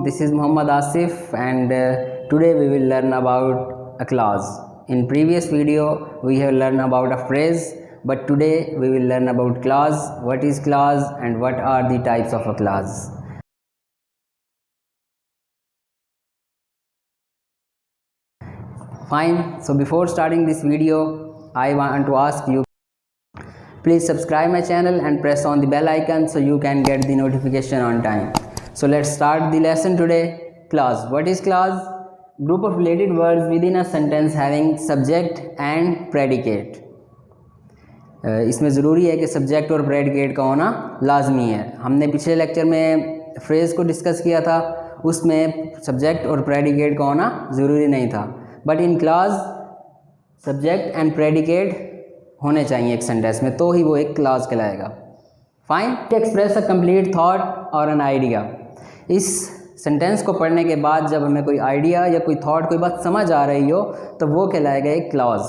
this is Muhammad Asif and today we will learn about a clause. In previous video we have learned about a phrase, but today we will learn about clause. What is clause and what are the types of a clause? Fine, so before starting this video I want to ask you, please subscribe my channel and press on the bell icon so you can get the notification on time. So let's start the lesson today. Clause. What is clause? Group of related words within a sentence having subject and predicate. इसमें ज़रूरी है कि subject और predicate का होना लाजमी है. हमने पिछले लेक्चर में फ्रेज़ को डिस्कस किया था, उसमें सब्जेक्ट और प्रेडिकेट का होना ज़रूरी नहीं था, but in class subject and predicate होने चाहिए एक सेंटेंस में, तो ही वो एक क्लास कहलाएगा. Fine. To express a complete thought और एन आइडिया. इस सेंटेंस को पढ़ने के बाद जब हमें कोई आइडिया या कोई थॉट, कोई बात समझ आ रही हो, तो वो कहलाएगा एक क्लास.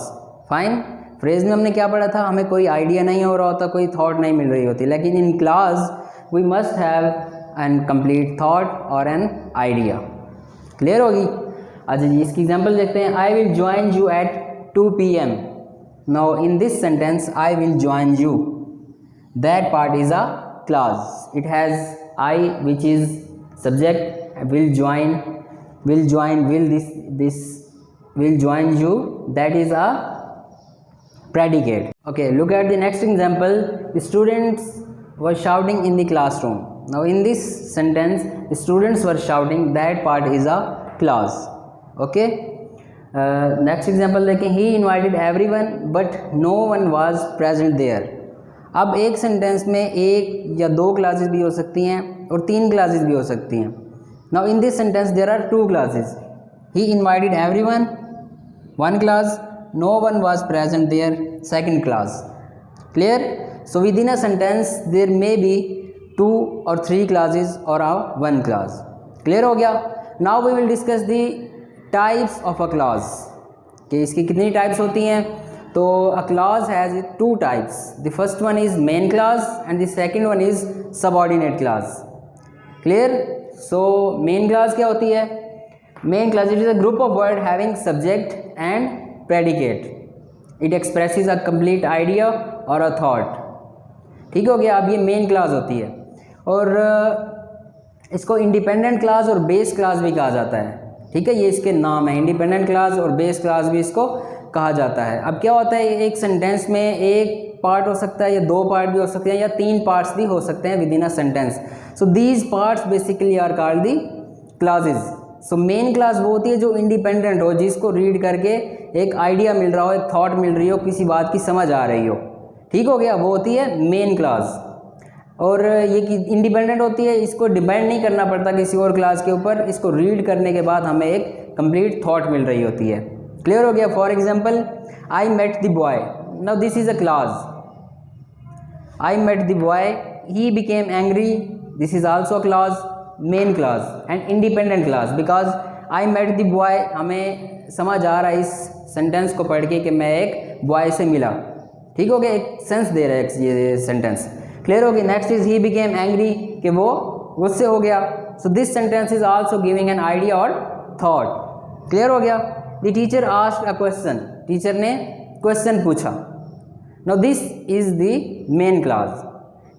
फाइन. फ्रेज में हमने क्या पढ़ा था? हमें कोई आइडिया नहीं हो रहा होता, कोई थॉट नहीं मिल रही होती, लेकिन इन clause we must have an complete thought और एन आइडिया. क्लियर होगी? अच्छा जी, इसकी एग्जांपल देखते हैं. I will join you at 2 PM. Now in this sentence I will join you, that part is a clause. It has I which is subject, will join you, that is a predicate. Okay, look at the next example. The students were shouting in the classroom. Now in this sentence the students were shouting, that part is a clause. Okay, next example देखें. He invited everyone but no one was present there. अब एक sentence में एक या दो classes भी हो सकती हैं और 3 क्लासेस भी हो सकती हैं. Now in this sentence there are 2 clauses. He invited everyone, 1 clause. No one was present there, 2nd clause. Clear? So within a sentence there may be 2 और 3 क्लासेस और 1 क्लास. क्लियर हो गया? Now we will discuss the types of a clause, कि इसकी कितनी types होती हैं. तो a clause has 2 types. The first one is main clause and the second one is subordinate clause. Clear? So main clause क्या होती है? Main clause, it is a group of word having subject and predicate. It expresses a complete idea or a thought. ठीक हो गया? अब ये main clause होती है, और इसको independent clause और base clause भी कहा जाता है. ठीक है, ये इसके नाम है. independent clause और base clause भी इसको कहा जाता है. अब क्या होता है, एक सेंटेंस में एक पार्ट हो सकता है या 2 पार्ट भी हो सकते हैं या 3 पार्ट्स भी हो सकते हैं within a sentence. So these parts basically are called the clauses. So main clause वो होती है जो इंडिपेंडेंट हो, जिसको रीड करके एक आइडिया मिल रहा हो, एक थॉट मिल रही हो, किसी बात की समझ आ रही हो. ठीक हो गया? वो होती है मेन क्लास. और ये इंडिपेंडेंट होती है, इसको डिपेंड नहीं करना पड़ता किसी और क्लास के ऊपर. इसको रीड करने के बाद हमें एक कंप्लीट थॉट मिल रही होती है. क्लियर हो गया? For example, I met the boy. Now this is a clause. I met the boy, he became angry. This is also clause, main class and independent clause. Because I met the boy, हमें समझ आ रहा है इस sentence को पढ़ के कि मैं एक बॉय से मिला. ठीक हो गया? एक सेंस दे रहा है ये सेंटेंस. क्लियर हो गया? Next is he became angry, कि वो गुस्से हो गया. So this sentence is also giving an idea और थॉट. क्लियर हो गया? The teacher asked a question. Teacher ने क्वेश्चन पूछा. Now this is the main clause.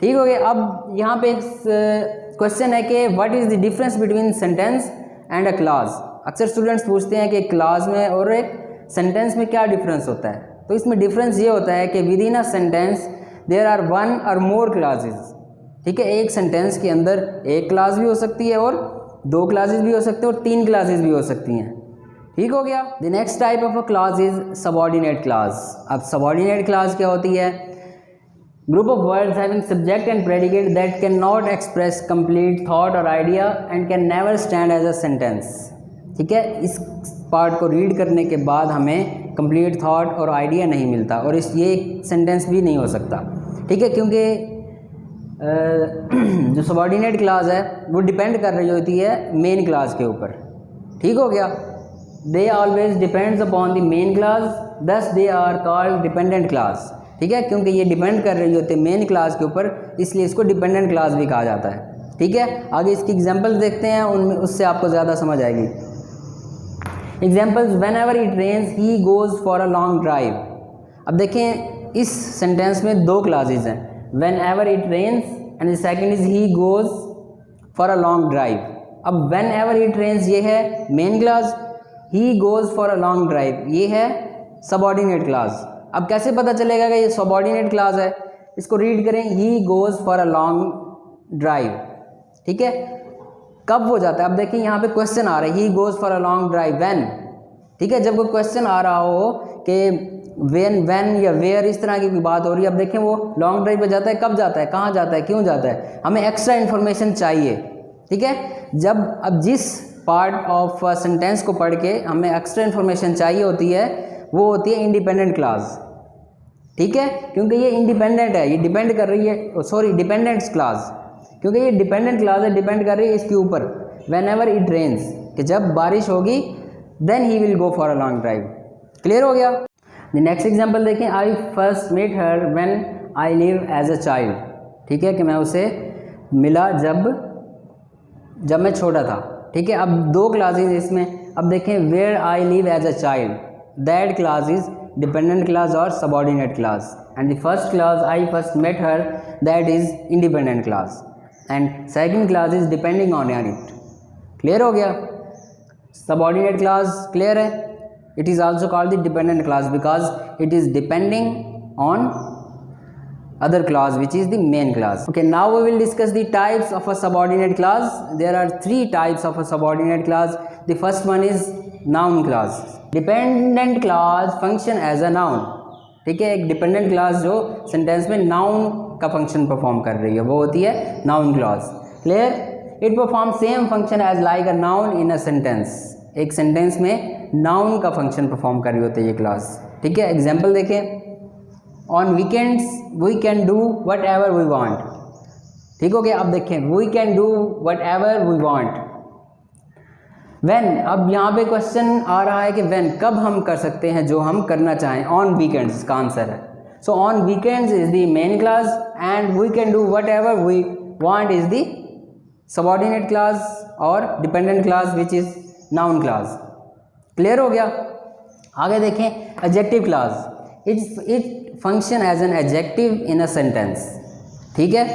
ठीक हो गया? अब यहाँ पे एक क्वेश्चन है कि what is the difference between sentence and a clause. अक्सर स्टूडेंट्स पूछते हैं कि क्लास में और एक सेंटेंस में क्या डिफरेंस होता है. तो इसमें डिफरेंस ये होता है कि within a sentence there are 1 or more clauses. ठीक है? एक सेंटेंस के अंदर एक क्लास भी हो सकती है और 2 क्लासेस भी हो सकते हैं और 3 क्लासेस भी हो सकती हैं. ठीक हो गया? The next type of a clause is subordinate clause. अब सबऑर्डिनेट क्लास क्या होती है? Group of words having subject and predicate that can not express complete thought और idea and can never stand as a sentence. ठीक है? इस part को read करने के बाद हमें कंप्लीट थॉट और आइडिया नहीं मिलता, और ये सेंटेंस भी नहीं हो सकता. ठीक है? क्योंकि जो सबऑर्डिनेट क्लास है वो डिपेंड कर रही होती है मेन क्लास के ऊपर. ठीक हो गया? They always depends upon the main class, thus they are called dependent class. ठीक है? क्योंकि ये डिपेंड कर रही होती है मेन क्लास के ऊपर, इसलिए इसको डिपेंडेंट क्लास भी कहा जाता है. ठीक है, आगे इसकी एग्जांपल्स देखते हैं, उनमें उससे आपको ज़्यादा समझ आएगी। Examples, whenever it rains he goes for a long drive. अब देखें इस सेंटेंस में दो क्लासेज हैं, whenever it rains and the second is he goes for a long drive. अब व्हेन एवर इट रेन्स ये है main clause, he goes for a long drive ये है सबऑर्डिनेट क्लास। अब कैसे पता चलेगा कि ये सबऑर्डिनेट क्लास है, इसको रीड करें, ही goes for a long drive, ठीक है, कब हो जाता है। अब देखिए यहाँ पे क्वेश्चन आ रहा है, ही goes for a long drive when, ठीक है, जब कोई क्वेश्चन आ रहा हो कि व्हेन या वेयर इस तरह की कोई बात हो रही है। अब देखें वो लॉन्ग ड्राइव पे जाता है, कब जाता है, कहाँ जाता है, क्यों जाता है, हमें एक्स्ट्रा इन्फॉर्मेशन चाहिए, ठीक है। जब अब जिस पार्ट ऑफ सेंटेंस को पढ़ के हमें एक्स्ट्रा इन्फॉर्मेशन चाहिए होती है, वो होती है इंडिपेंडेंट क्लास, ठीक है, क्योंकि ये इंडिपेंडेंट है, ये डिपेंड कर रही है, सॉरी डिपेंडेंट्स क्लास, क्योंकि ये डिपेंडेंट क्लास है, डिपेंड कर रही है इसके ऊपर। व्हेन एवर इट रेन्स, कि जब बारिश होगी, then he will go for a long drive. Clear हो गया। द नेक्स्ट एग्जांपल देखें, I first met her when I live as a child, ठीक है, कि मैं उसे मिला जब मैं छोटा था, ठीक है। अब दो क्लासेज इसमें, अब देखें where I live as a child, that class is dependent class और subordinate class, and the first class I first met her, that is independent class, and second class is depending on it. Clear हो गया। Subordinate class clear है, it is also called the dependent class because it is depending on other class which is the main class. Okay, now we will discuss the types of a subordinate class. There are three types of a subordinate class. The first one is noun class. Dependent class function as a noun, ठीक है, एक dependent clause जो sentence में noun का function perform कर रही है वो होती है noun class. Clear. It perform same function as like a noun in a sentence, एक सेंटेंस में नाउन का फंक्शन परफॉर्म कर रही होती है ये क्लास, ठीक है। एग्जाम्पल देखें, on weekends we can do whatever we want, ठीक हो गया। अब देखें we can do whatever we want. When, अब यहाँ पे क्वेश्चन आ रहा है कि व्हेन कब हम कर सकते हैं जो हम करना चाहें, ऑन वीकेंड्स का आंसर है। So on weekends is the main class and we can do whatever we want is the subordinate class और dependent class which is noun class. Clear हो गया। आगे देखें, adjective class, it function as an adjective in a sentence, ठीक है।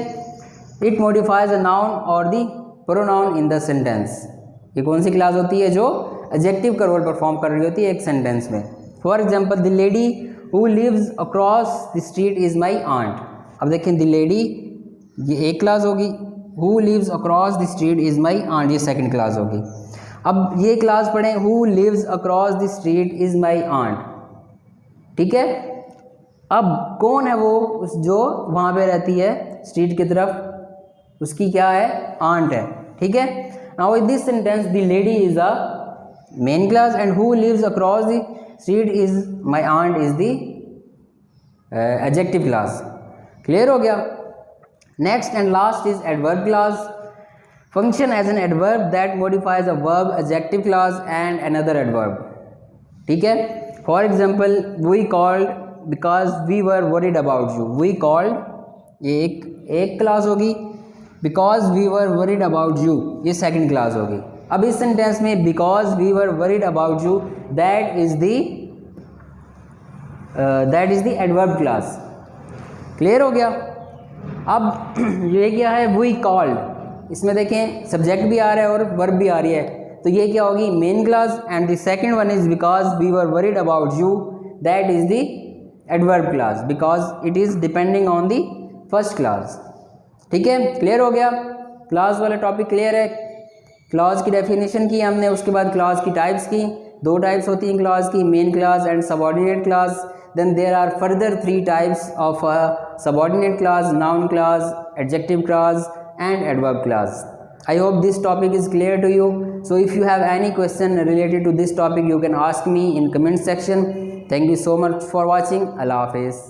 It modifies a noun और the pronoun in the sentence. ये कौन सी क्लास होती है जो एडजेक्टिव का रोल परफॉर्म कर रही होती है एक सेंटेंस में। For example, the lady who lives across the street is my aunt. अब देखें द लेडी, ये एक क्लास होगी, who lives across the street is my aunt ये सेकेंड क्लास होगी। अब ये क्लास पढ़ें, who lives across the street is my aunt, ठीक है। अब कौन है वो जो वहाँ पे रहती है स्ट्रीट की तरफ, उसकी क्या है, आंट है, ठीक है। Now in this sentence the lady is a main class and who lives across the street is my aunt is the adjective clause. Clear हो गया। Next and last is adverb clause, function as an adverb that modifies a verb, adjective class and another adverb, ठीक है। For example, we called because we were worried about you, we called ये एक clause होगी, because we were worried about you ये second class होगी। अब इस sentence में because we were worried about you that is the adverb class। Clear हो गया। अब ये क्या है, we called, इसमें देखें सब्जेक्ट भी आ रहा है और वर्ब भी आ रही है, तो ये क्या होगी, main class, and the second one is because we were worried about you, that is the adverb clause because it is depending on the first clause, ठीक है। क्लियर हो गया। क्लास वाला टॉपिक क्लियर है। क्लास की definition की हमने, उसके बाद क्लास की टाइप्स की, दो टाइप्स होती हैं क्लास की, main class and subordinate class. Then there are further 3 types of a subordinate class, noun class, adjective class and adverb class. I hope this topic is clear to you. So if you have any question related to this topic, you can ask me in comment section. Thank you so much for watching. Allah Hafiz.